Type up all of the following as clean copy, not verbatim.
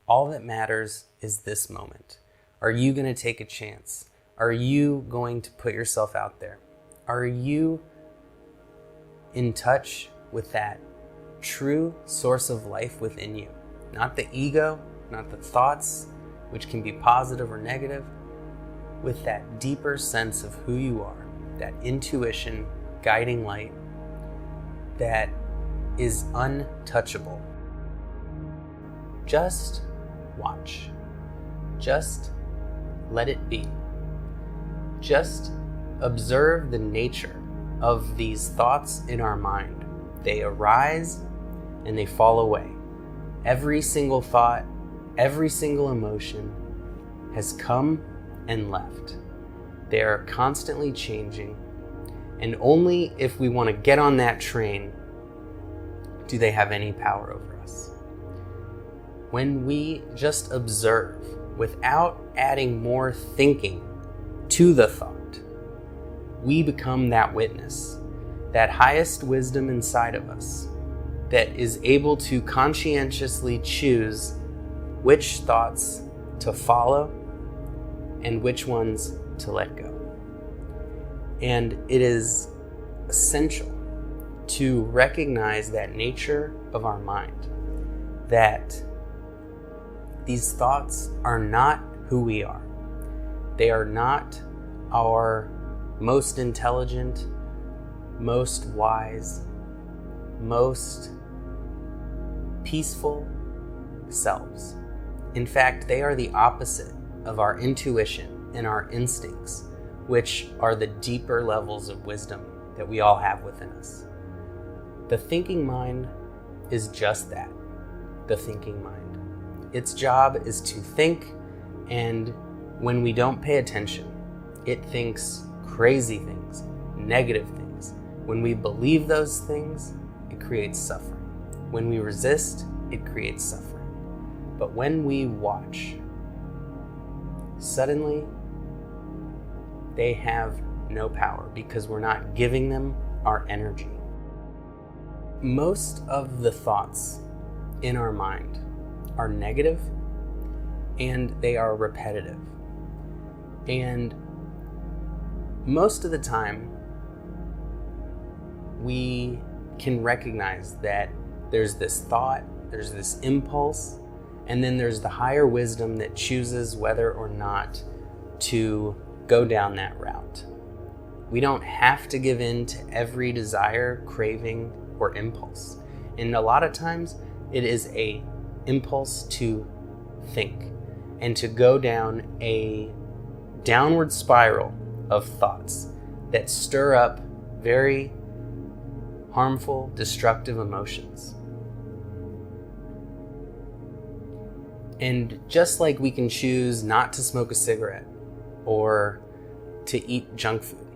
All that matters is this moment. Are you going to take a chance? Are you going to put yourself out there? Are you in touch with that true source of life within you? Not the ego, not the thoughts, which can be positive or negative, with that deeper sense of who you are, that intuition, guiding light that is untouchable. Just watch. Just let it be. Just observe the nature of these thoughts in our mind. They arise and they fall away. Every single thought, every single emotion has come and left. They are constantly changing, and only if we want to get on that train do they have any power over us. When we just observe without adding more thinking to the thought, we become that witness, that highest wisdom inside of us that is able to conscientiously choose which thoughts to follow and which ones to let go. And it is essential to recognize that nature of our mind, that these thoughts are not who we are. They are not our most intelligent, most wise, most peaceful selves. In fact, they are the opposite of our intuition and our instincts, which are the deeper levels of wisdom that we all have within us. The thinking mind is just that, the thinking mind. Its job is to think, and when we don't pay attention, it thinks crazy things, negative things. When we believe those things, it creates suffering. When we resist, it creates suffering. But when we watch, suddenly they have no power because we're not giving them our energy. Most of the thoughts in our mind are negative and they are repetitive. And most of the time, we can recognize that there's this thought, there's this impulse, and then there's the higher wisdom that chooses whether or not to go down that route. We don't have to give in to every desire, craving, or impulse. And a lot of times, it is a impulse to think and to go down a downward spiral of thoughts that stir up very harmful, destructive emotions. And just like we can choose not to smoke a cigarette or to eat junk food,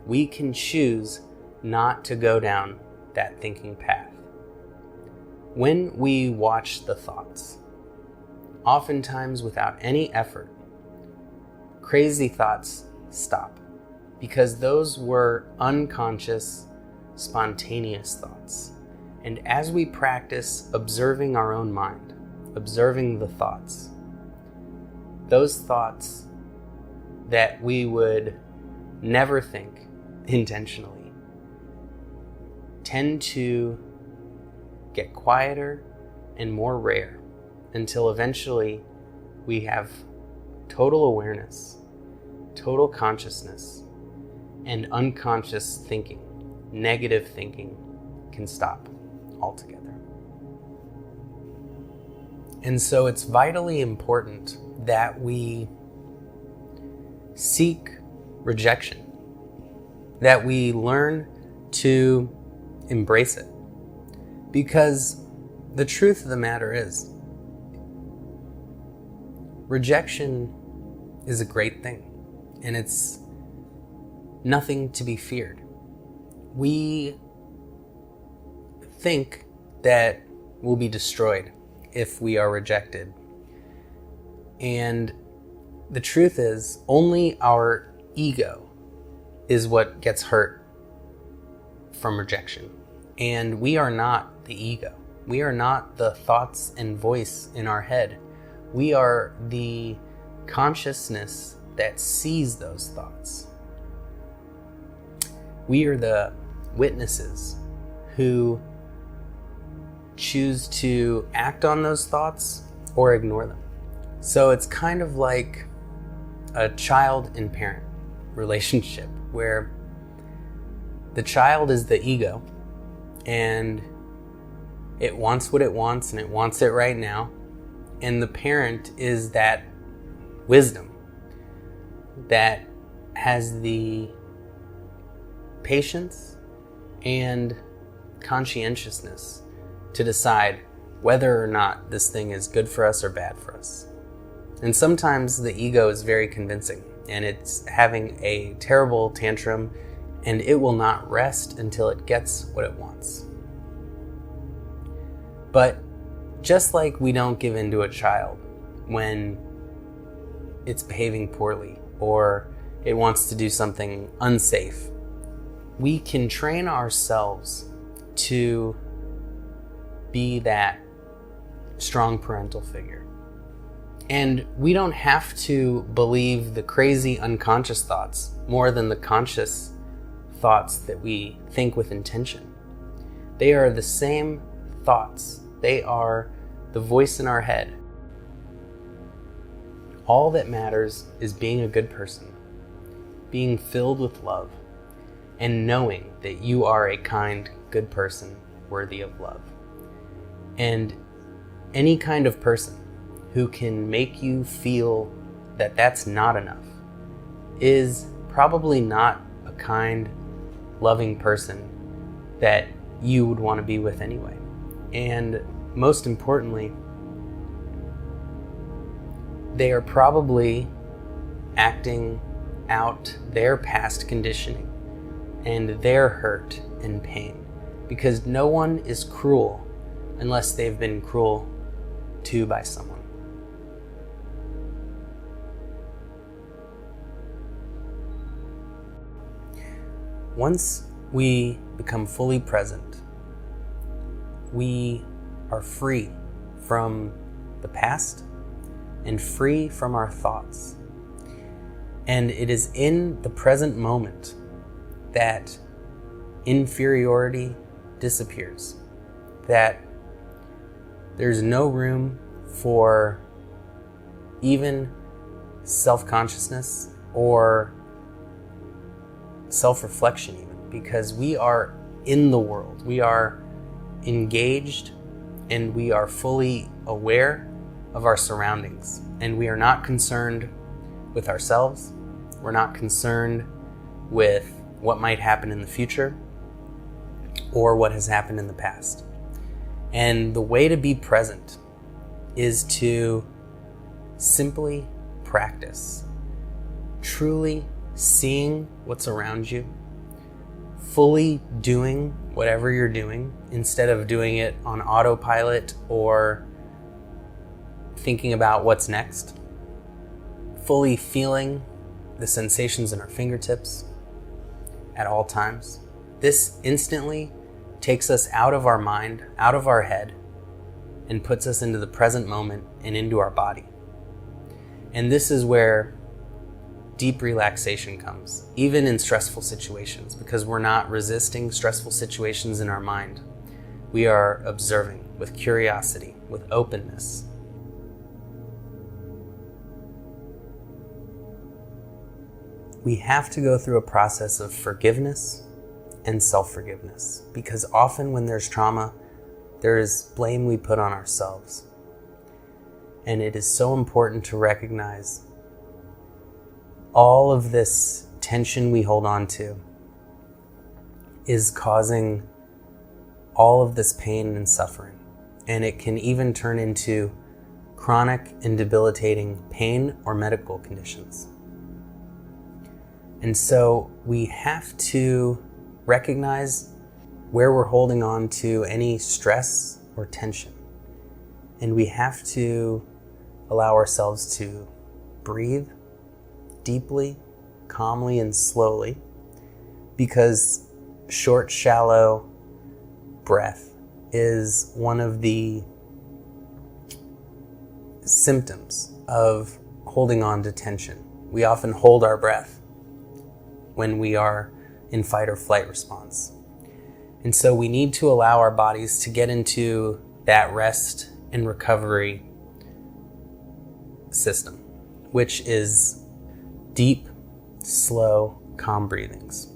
we can choose not to go down that thinking path. When we watch the thoughts, oftentimes without any effort, crazy thoughts stop, because those were unconscious, spontaneous thoughts. And as we practice observing our own mind, observing the thoughts, those thoughts that we would never think intentionally tend to get quieter and more rare until eventually we have total awareness, total consciousness, and unconscious thinking, negative thinking can stop altogether. And so it's vitally important that we seek rejection, that we learn to embrace it. Because the truth of the matter is, rejection is a great thing, and it's nothing to be feared. We think that we'll be destroyed if we are rejected. And the truth is, only our ego is what gets hurt from rejection. And we are not the ego. We are not the thoughts and voice in our head. We are the consciousness that sees those thoughts. We are the witnesses who choose to act on those thoughts or ignore them. So it's kind of like a child and parent relationship where the child is the ego and it wants what it wants and it wants it right now. And the parent is that wisdom that has the patience and conscientiousness to decide whether or not this thing is good for us or bad for us. And sometimes the ego is very convincing and it's having a terrible tantrum and it will not rest until it gets what it wants. But just like we don't give in to a child when it's behaving poorly or it wants to do something unsafe, we can train ourselves to be that strong parental figure. And we don't have to believe the crazy unconscious thoughts more than the conscious thoughts that we think with intention. They are the same thoughts. They are the voice in our head. All that matters is being a good person, being filled with love, and knowing that you are a kind, good person worthy of love. And any kind of person who can make you feel that that's not enough is probably not a kind, loving person that you would want to be with anyway. And most importantly, they are probably acting out their past conditioning and their hurt and pain, because no one is cruel unless they've been cruel to by someone. Once we become fully present, we are free from the past and free from our thoughts. And it is in the present moment that inferiority disappears, that there's no room for even self-consciousness or self-reflection even, because we are in the world. We are engaged and we are fully aware of our surroundings, and we are not concerned with ourselves. We're not concerned with what might happen in the future or what has happened in the past. And the way to be present is to simply practice truly seeing what's around you, fully doing whatever you're doing instead of doing it on autopilot or thinking about what's next, fully feeling the sensations in our fingertips at all times. This instantly takes us out of our mind, out of our head, and puts us into the present moment and into our body. And this is where deep relaxation comes, even in stressful situations, because we're not resisting stressful situations in our mind. We are observing with curiosity, with openness. We have to go through a process of forgiveness and self-forgiveness, because often when there's trauma, there is blame we put on ourselves. And it is so important to recognize all of this tension we hold on to is causing all of this pain and suffering. And it can even turn into chronic and debilitating pain or medical conditions. And so we have to recognize where we're holding on to any stress or tension. And we have to allow ourselves to breathe deeply, calmly, and slowly, because short, shallow breath is one of the symptoms of holding on to tension. We often hold our breath when we are in fight or flight response. And so we need to allow our bodies to get into that rest and recovery system, which is deep, slow, calm breathings.